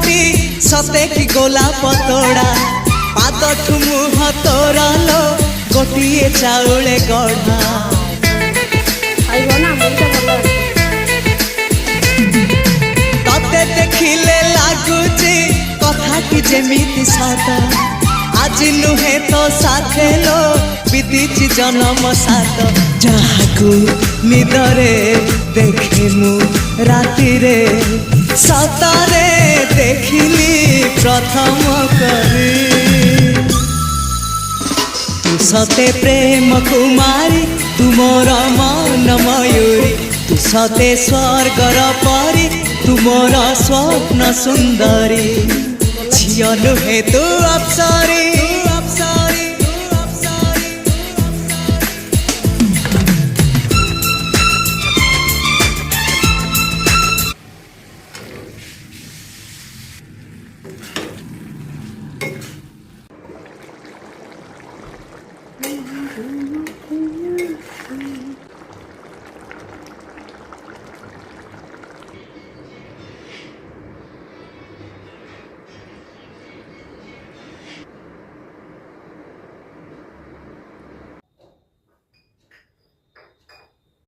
मुहटी सते कि गोलाप तोड़ा पादठु मुह तोरा लो गोटिए चाउले गढ़ा तते देखिले लागुची कथाटी जेमिति सत आज नुहे तो साथे लो विदिची जन्म सात जहाकू निदरे देखे मु राति रे सतरे देखिली प्रथम करी तू सते प्रेम कुमारी तुमर मन मयूरी तू सते स्वर्गर परी तुमर स्वप्न सुंदरी झियो नुहे तू अप्सरी।